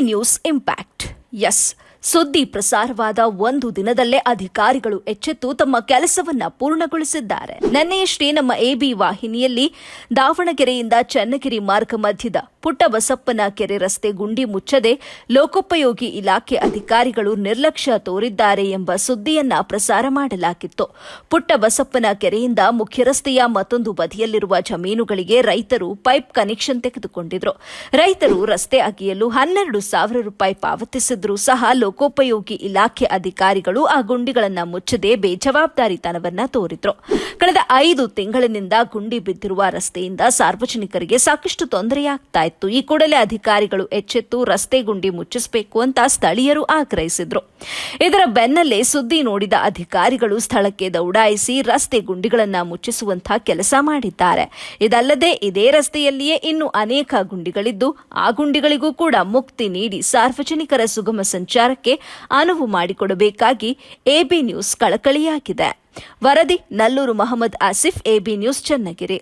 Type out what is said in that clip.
News impact. S, ಸುದ್ದಿ ಪ್ರಸಾರವಾದ ಒಂದು ದಿನದಲ್ಲೇ ಅಧಿಕಾರಿಗಳು ಎಚ್ಚೆತ್ತು ತಮ್ಮ ಕೆಲಸವನ್ನ ಪೂರ್ಣಗೊಳಿಸಿದ್ದಾರೆ. ನಿನ್ನೆಯಷ್ಟೇ ನಮ್ಮ ಎಬಿ ವಾಹಿನಿಯಲ್ಲಿ ದಾವಣಗೆರೆಯಿಂದ ಚನ್ನಗಿರಿ ಮಾರ್ಗ ಮಧ್ಯದ ಪುಟ್ಟಬಸಪ್ಪನ ಕೆರೆ ರಸ್ತೆ ಗುಂಡಿ ಮುಚ್ಚದೆ ಲೋಕೋಪಯೋಗಿ ಇಲಾಖೆ ಅಧಿಕಾರಿಗಳು ನಿರ್ಲಕ್ಷ್ಯ ತೋರಿದ್ದಾರೆ ಎಂಬ ಸುದ್ದಿಯನ್ನ ಪ್ರಸಾರ ಮಾಡಲಾಗಿತ್ತು. ಪುಟ್ಟಬಸಪ್ಪನ ಕೆರೆಯಿಂದ ಮುಖ್ಯ ರಸ್ತೆಯ ಮತ್ತೊಂದು ಬದಿಯಲ್ಲಿರುವ ಜಮೀನುಗಳಿಗೆ ರೈತರು ಪೈಪ್ ಕನೆಕ್ಷನ್ ತೆಗೆದುಕೊಂಡಿದ್ರು. ರೈತರು ರಸ್ತೆ ಅಗೆಯಲು 12,000 ರೂಪಾಯಿ ಪಾವತಿಸಿದ್ರೂ ಸಹ ಲೋಕೋಪಯೋಗಿ ಇಲಾಖೆ ಅಧಿಕಾರಿಗಳು ಆ ಗುಂಡಿಗಳನ್ನು ಮುಚ್ಚದೆ ಬೇಜವಾಬ್ದಾರಿತನವನ್ನ ತೋರಿದ್ರು. ಕಳೆದ 5 ತಿಂಗಳಿನಿಂದ ಗುಂಡಿ ಬಿದ್ದಿರುವ ರಸ್ತೆಯಿಂದ ಸಾರ್ವಜನಿಕರಿಗೆ ಸಾಕಷ್ಟು ತೊಂದರೆಯಾಗ್ತಾ ಇತ್ತು. ಈ ಕೂಡಲೇ ಅಧಿಕಾರಿಗಳು ಎಚ್ಚೆತ್ತು ರಸ್ತೆ ಗುಂಡಿ ಮುಚ್ಚಿಸಬೇಕು ಅಂತ ಸ್ಥಳೀಯರು ಆಗ್ರಹಿಸಿದ್ರು. ಇದರ ಬೆನ್ನಲ್ಲೇ ಸುದ್ದಿ ನೋಡಿದ ಅಧಿಕಾರಿಗಳು ಸ್ಥಳಕ್ಕೆ ದೌಡಾಯಿಸಿ ರಸ್ತೆ ಗುಂಡಿಗಳನ್ನು ಮುಚ್ಚಿಸುವಂತಹ ಕೆಲಸ ಮಾಡಿದ್ದಾರೆ. ಇದಲ್ಲದೆ ಇದೇ ರಸ್ತೆಯಲ್ಲಿಯೇ ಇನ್ನು ಅನೇಕ ಗುಂಡಿಗಳಿದ್ದು ಆ ಗುಂಡಿಗಳಿಗೂ ಕೂಡ ಮುಕ್ತಿ ನೀಡಿ ಸಾರ್ವಜನಿಕರ ಸುಗಮ ಸಂಚಾರಕ್ಕೆ ಅನುವು ಮಾಡಿಕೊಡಬೇಕಾಗಿ ಎಬಿ ನ್ಯೂಸ್ ಕಳಕಳಿಯಾಗಿದೆ. ವರದಿ ನಲ್ಲೂರು ಮಹಮ್ಮದ್ ಆಸಿಫ್, ಎಬಿ ನ್ಯೂಸ್, ಚನ್ನಗಿರಿ.